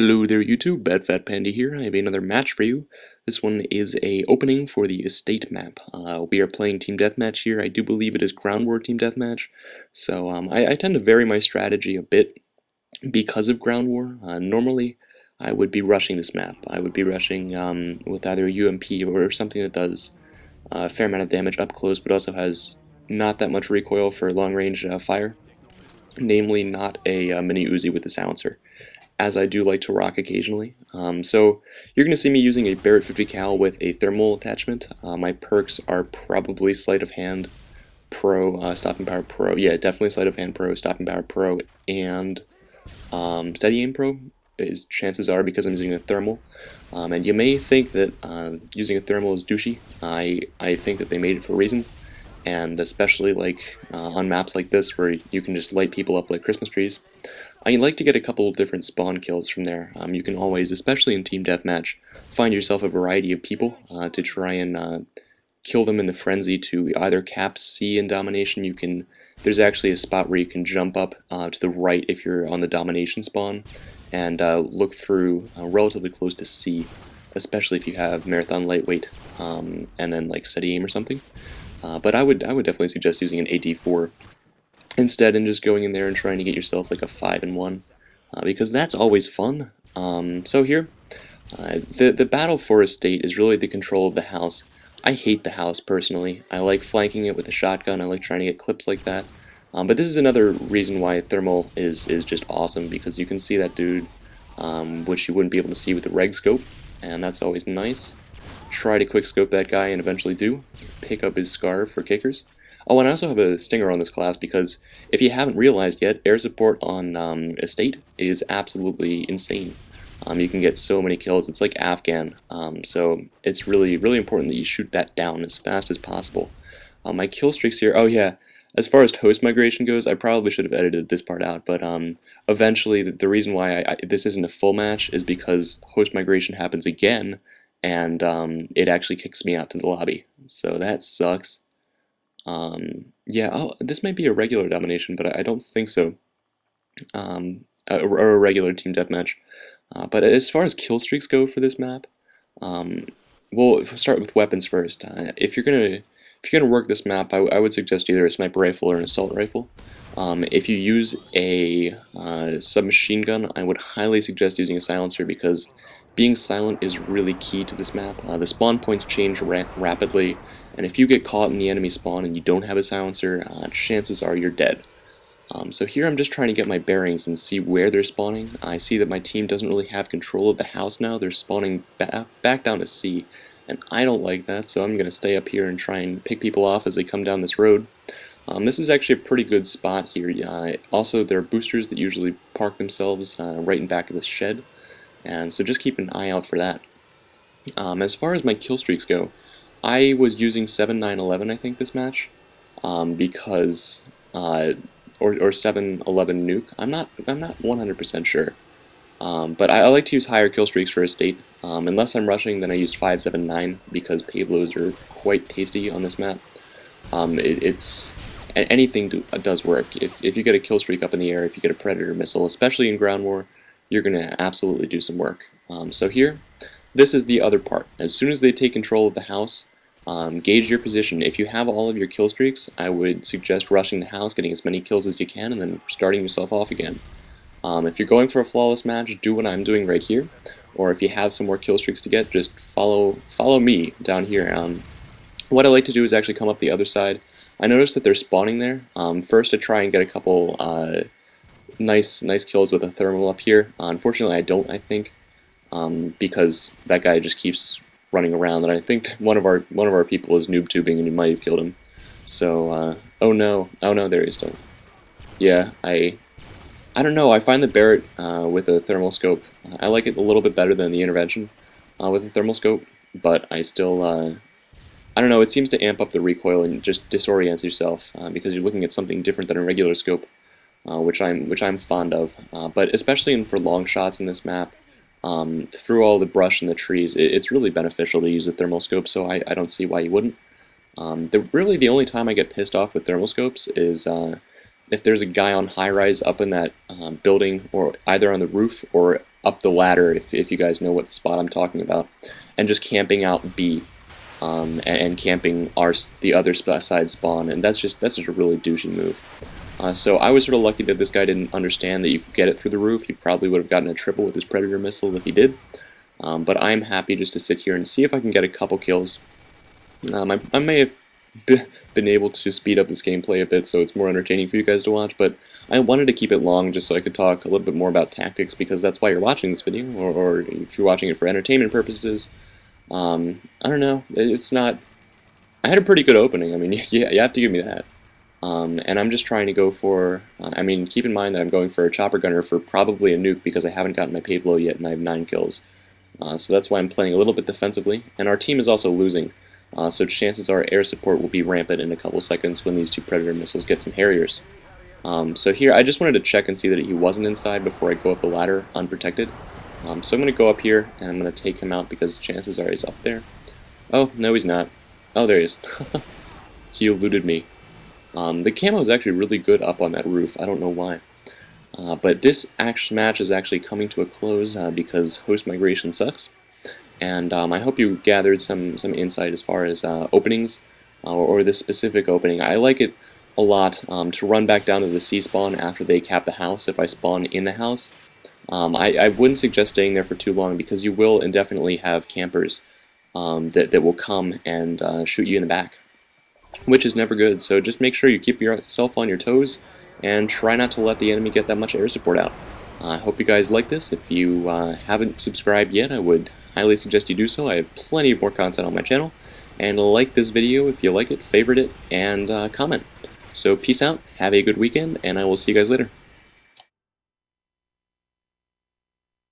Hello there YouTube, Bad Fat Panda here. I have another match for you. This one is a opening for the estate map. We are playing Team Deathmatch here. I do believe it is Ground War Team Deathmatch. So I tend to vary my strategy a bit because of Ground War. Normally I would be rushing this map. I would be rushing with either a UMP or something that does a fair amount of damage up close but also has not that much recoil for long range fire. Namely not a mini Uzi with a silencer, as I do like to rock occasionally. So you're going to see me using a Barrett 50 cal with a thermal attachment. My perks are probably Sleight of Hand Pro, Stopping Power Pro. Yeah, definitely Sleight of Hand Pro, Stopping Power Pro, and Steady Aim Pro. Chances are because I'm using a thermal. And you may think that using a thermal is douchey. I think that they made it for a reason. And especially like on maps like this where you can just light people up like Christmas trees. I like to get a couple different spawn kills from there. You can always, especially in Team Deathmatch, find yourself a variety of people to try and kill them in the frenzy to either cap C in domination. There's actually a spot where you can jump up to the right if you're on the domination spawn and look through relatively close to C, especially if you have marathon lightweight and then like steady aim or something. But I would definitely suggest using an AD4 instead and just going in there and trying to get yourself like a 5-1 because that's always fun. So here, the battle for estate is really the control of the house. I hate the house personally. I like flanking it with a shotgun. I like trying to get clips like that. But this is another reason why thermal is just awesome, because you can see that dude, which you wouldn't be able to see with the reg scope, and that's always nice. Try to quick scope that guy and eventually do. Pick up his scarf for kickers. Oh, and I also have a stinger on this class because if you haven't realized yet, air support on estate is absolutely insane. You can get so many kills. It's like Afghan. So it's really important that you shoot that down as fast as possible. My kill streaks here. Oh yeah, as far as host migration goes, I probably should have edited this part out, but eventually the reason why this isn't a full match is because host migration happens again, and it actually kicks me out to the lobby. So that sucks. Yeah, this might be a regular domination, but I don't think so. Or a regular team deathmatch. But as far as kill streaks go for this map, we'll start with weapons first. If you're gonna work this map, I would suggest either a sniper rifle or an assault rifle. If you use a submachine gun, I would highly suggest using a silencer because being silent is really key to this map. The spawn points change rapidly, and if you get caught in the enemy spawn and you don't have a silencer, chances are you're dead. So here I'm just trying to get my bearings and see where they're spawning. I see that my team doesn't really have control of the house now. They're spawning back down to C, and I don't like that, so I'm going to stay up here and try and pick people off as they come down this road. This is actually a pretty good spot here. Also, there are boosters that usually park themselves right in back of this shed, and so just keep an eye out for that. As far as my kill streaks go, I was using 7-9-11 I think this match, because or 7-11 nuke. I'm not 100% sure. But I like to use higher kill streaks for estate. Unless I'm rushing, then I use 5-7-9 because payloads are quite tasty on this map. Anything does work. If you get a kill streak up in the air, if you get a predator missile, especially in ground war, you're gonna absolutely do some work. So here, this is the other part. As soon as they take control of the house, gauge your position. If you have all of your kill streaks, I would suggest rushing the house, getting as many kills as you can, and then starting yourself off again. If you're going for a flawless match, do what I'm doing right here. Or if you have some more kill streaks to get, just follow me down here. What I like to do is actually come up the other side. I noticed that they're spawning there. First, I try and get a couple nice kills with a thermal up here. Unfortunately, I don't. I think because that guy just keeps running around, and I think one of our people is noob tubing, and he might have killed him. So, oh no, there he is still. Yeah, I don't know. I find the Barrett with a thermal scope, I like it a little bit better than the intervention with a thermal scope, but I still, I don't know. It seems to amp up the recoil and just disorients yourself because you're looking at something different than a regular scope, which I'm fond of. But especially for long shots in this map, through all the brush and the trees, it's really beneficial to use a thermal scope. So I don't see why you wouldn't. Really the only time I get pissed off with thermal scopes is if there's a guy on high rise up in that building, or either on the roof or up the ladder, if you guys know what spot I'm talking about, and just camping out B, and camping the other side spawn, and that's just a really douchey move. So I was sort of lucky that this guy didn't understand that you could get it through the roof. He probably would have gotten a triple with his Predator missile if he did. But I'm happy just to sit here and see if I can get a couple kills. I may have been able to speed up this gameplay a bit so it's more entertaining for you guys to watch, but I wanted to keep it long just so I could talk a little bit more about tactics, because that's why you're watching this video, or if you're watching it for entertainment purposes. I don't know, it's not... I had a pretty good opening, I mean, you have to give me that. And I'm just trying to go for... I mean, keep in mind that I'm going for a chopper gunner for probably a nuke because I haven't gotten my pave low yet and I have 9 kills. So that's why I'm playing a little bit defensively, and our team is also losing. So chances are air support will be rampant in a couple seconds when these two Predator missiles get some Harriers. So here, I just wanted to check and see that he wasn't inside before I go up the ladder unprotected. So I'm going to go up here, and I'm going to take him out because chances are he's up there. Oh, no he's not. Oh, there he is. He eluded me. The camo is actually really good up on that roof, I don't know why. But this match is actually coming to a close because host migration sucks. And I hope you gathered some insight as far as openings, or this specific opening. I like it a lot to run back down to the C spawn after they cap the house if I spawn in the house. I wouldn't suggest staying there for too long because you will indefinitely have campers that will come and shoot you in the back, which is never good. So just make sure you keep yourself on your toes and try not to let the enemy get that much air support out. I hope you guys like this. If you haven't subscribed yet, I would highly suggest you do so. I have plenty of more content on my channel. And like this video if you like it, favorite it, and comment. So peace out, have a good weekend, and I will see you guys later.